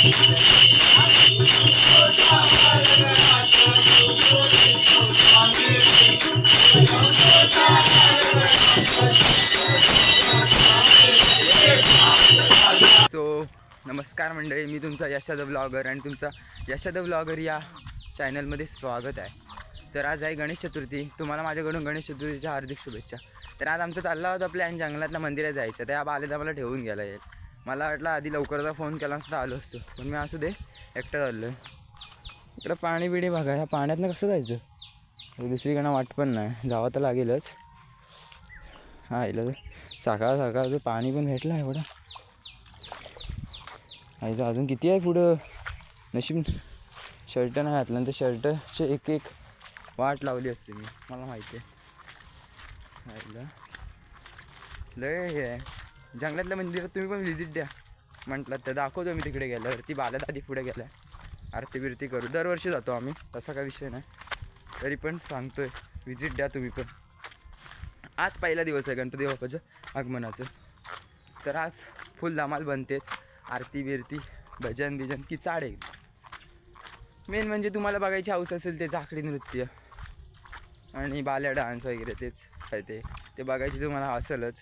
नमस्कार मंडळी, मी तुमचा यशा द ब्लॉगर आणि तुमचा यशा द ब्लॉगर या चॅनलमध्ये स्वागत आहे. तर आज आहे गणेश चतुर्थी. तुम्हाला माझ्याकडून गणेश चतुर्थीच्या हार्दिक शुभेच्छा. तर आज आमचा चालला होता प्लॅन जंगलातल्या मंदिरात जायचं. त्या बालेदा मला ठेवून गेला येईल. मला वाटलं आधी लवकरचा फोन केला असता आलो असतो, पण मी असू दे एकटं चाललो. इकडं पाणी बिणी बघा. ह्या पाण्यातनं कसं जायचं? दुसरीकडनं वाट पण नाही, जावं तर लागेलच. हा इला सकाळ सकाळचं पाणी पण भेटलं एवढं. आईचं अजून किती आहे पुढं. नशीब शर्ट नाही घातलं, तर शर्टचे एक एक वाट लावली असते मी, मला माहिती आहे. आईला लय हे आहे जंगलातल्या मंदिरात. तुम्ही पण व्हिजिट द्या म्हटलं तर दाखवतो मी तिकडे गेल्यावर. ती बालद आधी पुढे गेल्या, आरती बिरती करू. दरवर्षी जातो आम्ही, तसा काय विषय नाही. तरी पण सांगतोय व्हिजिट द्या तुम्ही पण. आज पहिला दिवस आहे गणपती बाप्पाचं आगमनाचं. तर आज फुल धमाल बनतेच. आरती बिरती, भजन बिजन की चाड आहे. मेन म्हणजे तुम्हाला बघायची हौस असेल ते झाकडी नृत्य आणि बाल्या डान्स वगैरे, तेच काय ते बघायची तुम्हाला असेलच.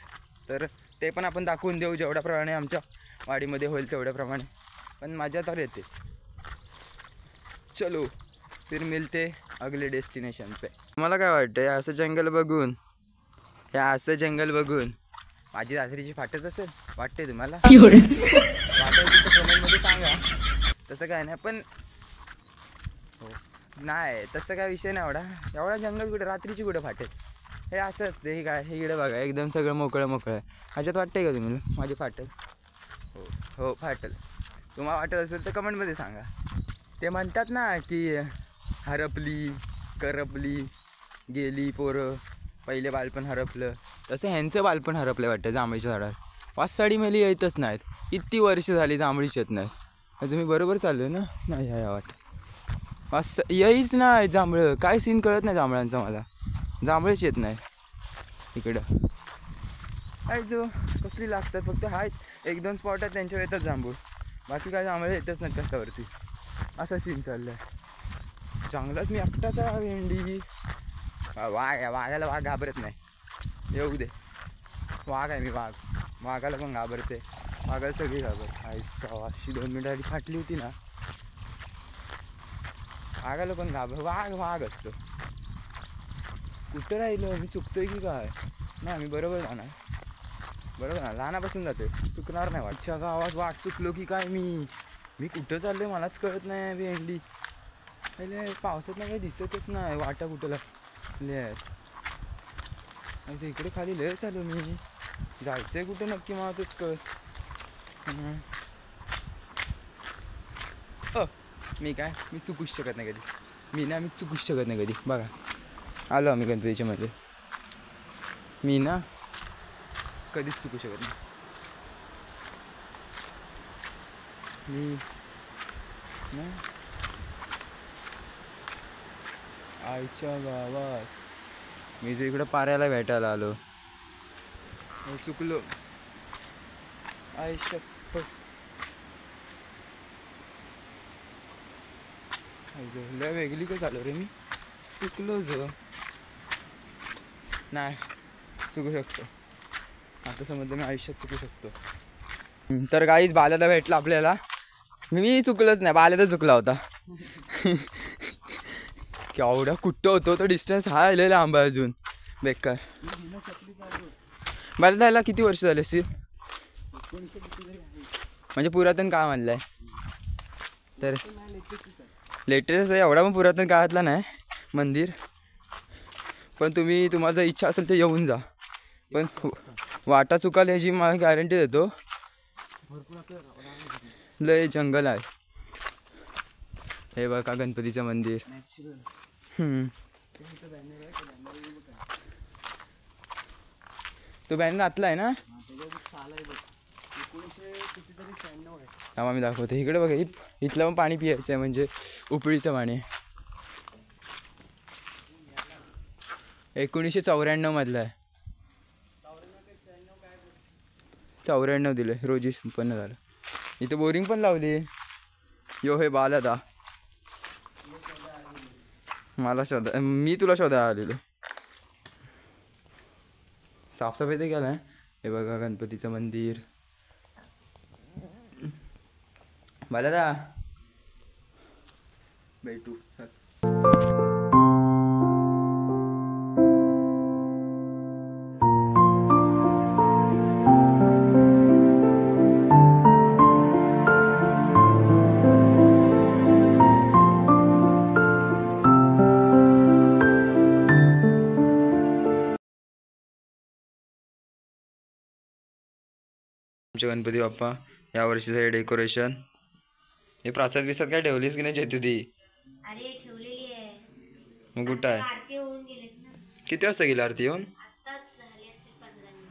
तर ते पण आपण दाखवून देऊ जेवढ्याप्रमाणे आमच्या वाडीमध्ये होईल तेवढ्याप्रमाणे. पण मजा तर येते. चलो फिर मिलते अगले डेस्टिनेशन पे. मला काय वाटतं असं जंगल बघून, या असं जंगल बघून माझी रात्रीची फाटत असेल वाटते तुम्हाला? वाटायची तर कमेंटमध्ये सांगा. तसं काय नाही, पण हो नाही तसं काय विषय नाही. एवढा जंगल कुठे रात्रीची कुठे फाटेल? हे असं असतं. हे काय, हे इकडे बघा एकदम सगळं मोकळं मोकळं आहे. ह्याच्यात वाटतंय का तुम्हाला माझी फाटेल? हो हो फाटेल. तुम्हाला वाटत असेल तर कमेंटमध्ये सांगा. ते म्हणतात ना की हरपली करपली गेली पोरं, पहिले बालपण हरपलं. तसं ह्यांचं बालपण हरपलं वाटतं जांभळीच्या झाडावर. वाजसाडी मेली येतच नाहीत. किती वर्ष झाली जांभळीच येत नाहीत. अजून मी बरोबर चाललो ना? नाही ह्या वाट वाजता येईच नाही जांभळं. काय सीन कळत नाही जांभळांचा मला. जांभळेच येत नाही इकडं. काय जो कसली लागतात फक्त आहेत एक दोन स्पॉट आहेत त्यांच्यावर येतात जांभूळ. बाकी काय जांभळे येतच नाहीत कष्टावरती. असा सीन चाललाय जंगलात. मी एकटाचा भेंडी. वाघाला वाघ घाबरत नाही, येऊ दे. वाघ आहे मी, वाघाला पण घाबरते. वाघाला सगळी घाबरते. अशी 2 मिनिटं आधी फाटली होती ना. वाघाला पण वाघ असतो. कुठं राहिलं मी? चुकतोय की काय? नाही मी बरोबर जाणार. बरोबर ना, लहानापासून जातोय, चुकणार नाही. वाटच्या गावात वाट चुकलो की काय मी कुठं चाललोय मलाच कळत नाही. भेंडी पहिले पावसात ना काही दिसतच नाही. वाटा कुठं लागल्या इकडे खाली लय चालू. मी जायचंय कुठं नक्की मला तेच कळत. मी चुकूच शकत नाही कधी. मी चुकूच शकत नाही कधी. बघा आलो आम्ही गणपतीच्या मध्ये. मी ना कधीच चुकू शकत नाही. मी ना आईच्या गावात मी जो इकडं पाऱ्याला भेटायला आलो, चुकलो. आई शपथ. लय वेगळी का चालू रे? मी चुकलो जो नाही चुकू शकतो. आता समजलं मी आयुष्यात चुकू शकतो. तर काहीच बाल्याला भेटला आपल्याला. मी चुकलोच नाही, बाल्याला चुकला होता. केवढा कुठं होतो तो डिस्टन्स. हा लय लांब आहे अजून बेकार. बाल्याला किती वर्ष झाले असतील? म्हणजे पुरातन काळ म्हणलंय तर लेटेस्ट. एवढा पण पुरातन काळातला नाही मंदिर. पण तुम्हाला जर इच्छा असेल तर येऊन जा. पण वाटा चुकाल ह्याची मला गॅरंटी देतो. लय जंगल आहे. हे बघा गणपतीचं मंदिर. तो बॅनर घातलाय ना? आम्ही दाखवतो इकडे बघा. इथलं पण पाणी पियायचं आहे, म्हणजे उपळीचं पाणी. 1994 मधलं आहे. 94 दिलं रोजी संपन्न झालं. इथं बोरिंग पण लावली. यो हे बालदा मला शोधा, मी तुला शोधायला आलेलो. साफसफाई ते केलाय. हे बघा गणपतीचं मंदिर. बालदा भेटू. आमचे गणपती बाप्पा या वर्षीचं हे डेकोरेशन. हे प्रसाद बिसाद काय ठेवलीस की नाही चेतू ती? अरे ठेवलेली आहे. मग कुठं आहे? आरती होऊन गेलीत ना. किती वाजता गेली आरती येऊन? आत्ताच झाली असतील 15 मिनिटं.